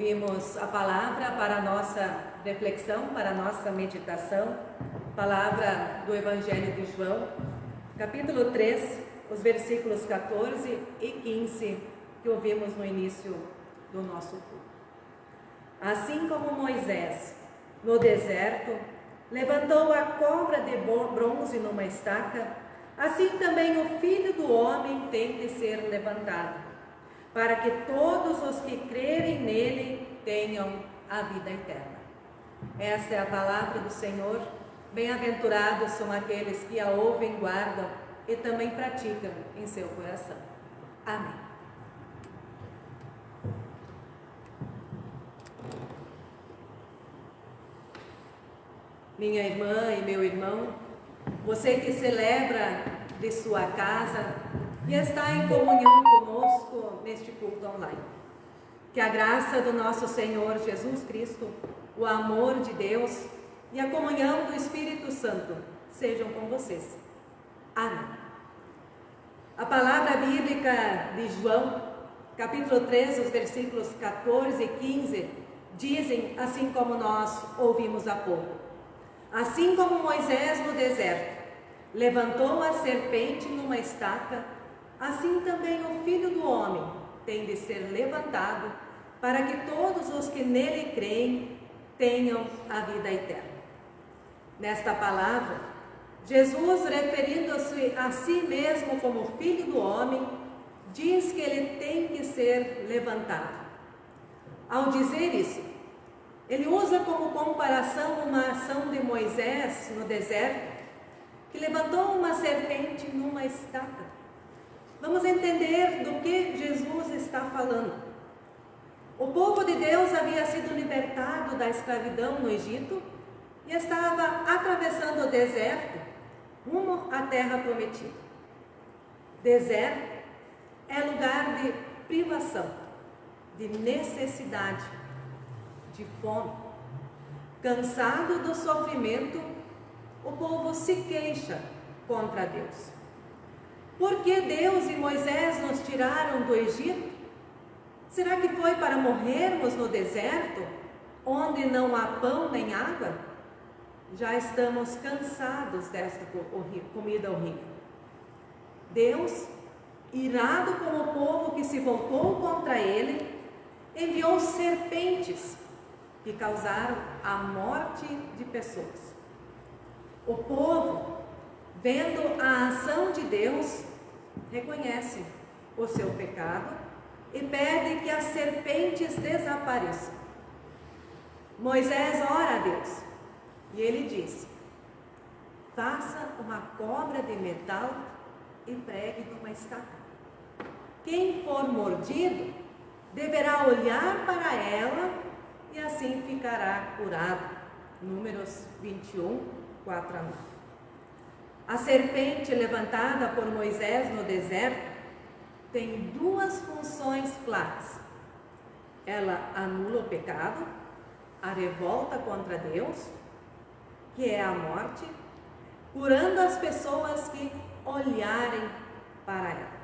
Ouvimos a palavra para a nossa reflexão, para a nossa meditação, palavra do Evangelho de João, capítulo 3, os versículos 14 e 15, que ouvimos no início do nosso culto. Assim como Moisés, no deserto, levantou a cobra de bronze numa estaca, assim também o Filho do Homem tem de ser levantado, para que todos os que crerem nele tenham a vida eterna. Esta é a palavra do Senhor. Bem-aventurados são aqueles que a ouvem, guardam e também praticam em seu coração. Amém. Minha irmã e meu irmão, você que celebra de sua casa e está em comunhão conosco neste culto online. Que a graça do nosso Senhor Jesus Cristo, o amor de Deus e a comunhão do Espírito Santo sejam com vocês. Amém. A palavra bíblica de João, capítulo 3, os versículos 14 e 15, dizem assim como nós ouvimos há pouco. Assim como Moisés no deserto levantou a serpente numa estaca, assim também o Filho do Homem tem de ser levantado, para que todos os que nele creem tenham a vida eterna. Nesta palavra, Jesus, referindo-se a si mesmo como Filho do Homem, diz que ele tem que ser levantado. Ao dizer isso, ele usa como comparação uma ação de Moisés no deserto, que levantou uma serpente numa estaca. Vamos entender do que Jesus está falando. O povo de Deus havia sido libertado da escravidão no Egito e estava atravessando o deserto rumo à terra prometida. Deserto é lugar de privação, de necessidade, de fome. Cansado do sofrimento, o povo se queixa contra Deus. Por que Deus e Moisés nos tiraram do Egito? Será que foi para morrermos no deserto, onde não há pão nem água? Já estamos cansados desta comida horrível. Deus, irado com o povo que se voltou contra ele, enviou serpentes que causaram a morte de pessoas. O povo, vendo a ação de Deus, reconhece o seu pecado e pede que as serpentes desapareçam. Moisés ora a Deus e ele diz: faça uma cobra de metal e pregue numa estaca. Quem for mordido deverá olhar para ela e assim ficará curado. Números 21, 4 a 9. A serpente levantada por Moisés no deserto tem duas funções claras. Ela anula o pecado, a revolta contra Deus, que é a morte, curando as pessoas que olharem para ela.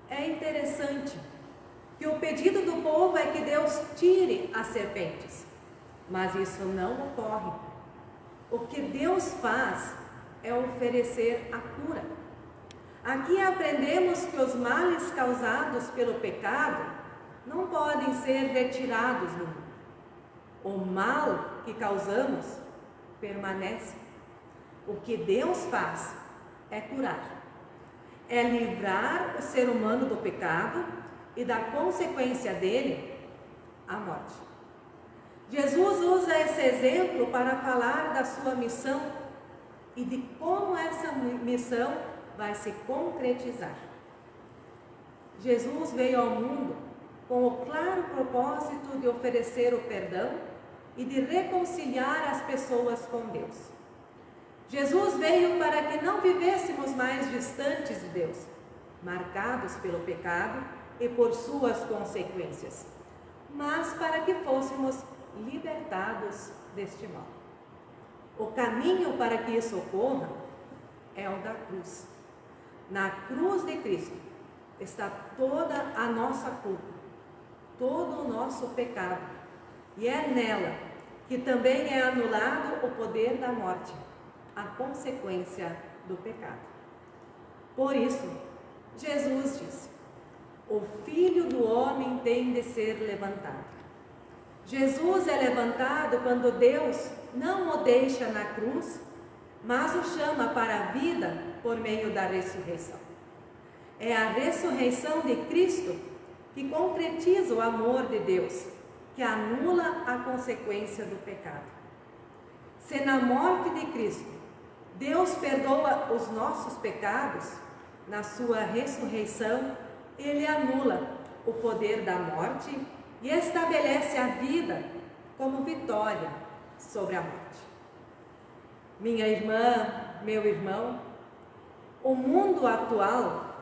É interessante que o pedido do povo é que Deus tire as serpentes, mas isso não ocorre. O que Deus faz é oferecer a cura. Aqui aprendemos que os males causados pelo pecado não podem ser retirados do mundo. O mal que causamos permanece. O que Deus faz é curar, é livrar o ser humano do pecado e da consequência dele, a morte. Jesus usa esse exemplo para falar da sua missão e de como essa missão vai se concretizar. Jesus veio ao mundo com o claro propósito de oferecer o perdão e de reconciliar as pessoas com Deus. Jesus veio para que não vivêssemos mais distantes de Deus, marcados pelo pecado e por suas consequências, mas para que fôssemos libertados deste mal. O caminho para que isso ocorra é o da cruz. Na cruz de Cristo está toda a nossa culpa, todo o nosso pecado. E é nela que também é anulado o poder da morte, a consequência do pecado. Por isso, Jesus disse: o Filho do Homem tem de ser levantado. Jesus é levantado quando Deus não o deixa na cruz, mas o chama para a vida por meio da ressurreição. É a ressurreição de Cristo que concretiza o amor de Deus, que anula a consequência do pecado. Se na morte de Cristo Deus perdoa os nossos pecados, na sua ressurreição Ele anula o poder da morte e estabelece a vida como vitória sobre a morte. Minha irmã, meu irmão, o mundo atual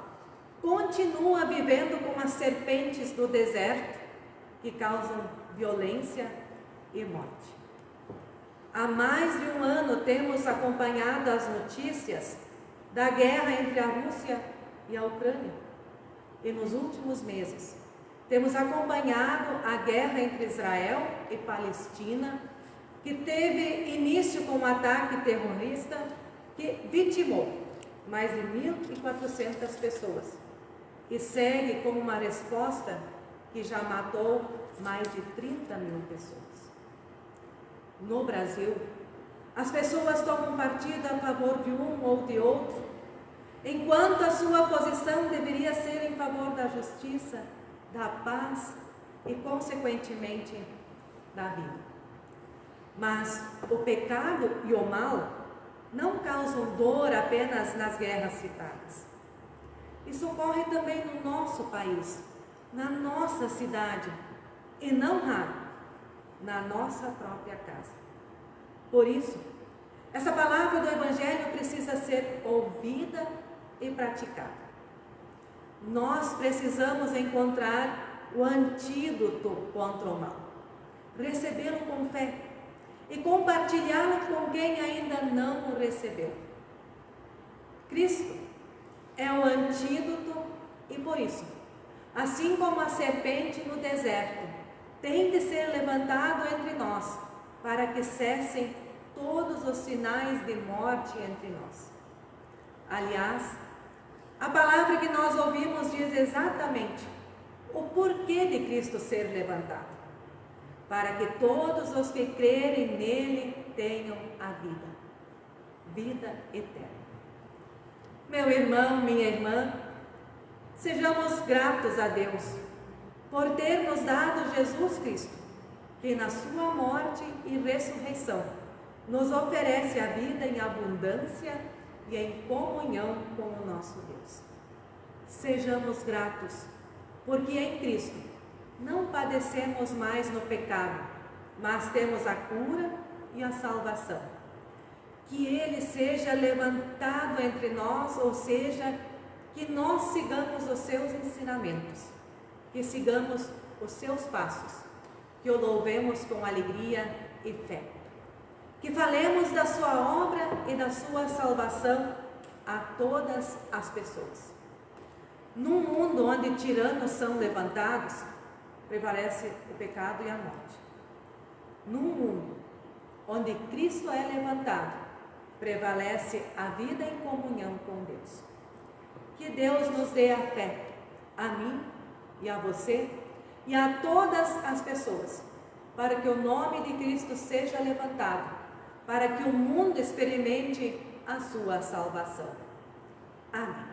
continua vivendo como as serpentes do deserto que causam violência e morte. Há mais de um ano temos acompanhado as notícias da guerra entre a Rússia e a Ucrânia. E nos últimos meses temos acompanhado a guerra entre Israel e Palestina, que teve início com um ataque terrorista que vitimou mais de 1.400 pessoas e segue com uma resposta que já matou mais de 30 mil pessoas. No Brasil, as pessoas tomam partido a favor de um ou de outro, enquanto a sua posição deveria ser em favor da justiça, da paz e, consequentemente, da vida. Mas o pecado e o mal não causam dor apenas nas guerras citadas. Isso ocorre também no nosso país, na nossa cidade e, não raro, na nossa própria casa. Por isso, essa palavra do Evangelho precisa ser ouvida e praticada. Nós precisamos encontrar o antídoto contra o mal, recebê-lo com fé e compartilhá-lo com quem ainda não o recebeu. Cristo é o antídoto e, por isso, assim como a serpente no deserto, tem de ser levantado entre nós, para que cessem todos os sinais de morte entre nós. Aliás, a palavra que nós ouvimos diz exatamente o porquê de Cristo ser levantado, para que todos os que crerem nele tenham a vida eterna. Meu irmão, minha irmã, sejamos gratos a Deus por ter nos dado Jesus Cristo, que na sua morte e ressurreição nos oferece a vida em abundância e em comunhão com o nosso Deus. Sejamos gratos, porque em Cristo não padecemos mais no pecado, mas temos a cura e a salvação. Que Ele seja levantado entre nós, ou seja, que nós sigamos os seus ensinamentos, que sigamos os seus passos, que o louvemos com alegria e fé. Que falemos da sua obra e da sua salvação a todas as pessoas. Num mundo onde tiranos são levantados, prevalece o pecado e a morte. Num mundo onde Cristo é levantado, prevalece a vida em comunhão com Deus. Que Deus nos dê a fé, a mim e a você e a todas as pessoas, para que o nome de Cristo seja levantado, para que o mundo experimente a sua salvação. Amém.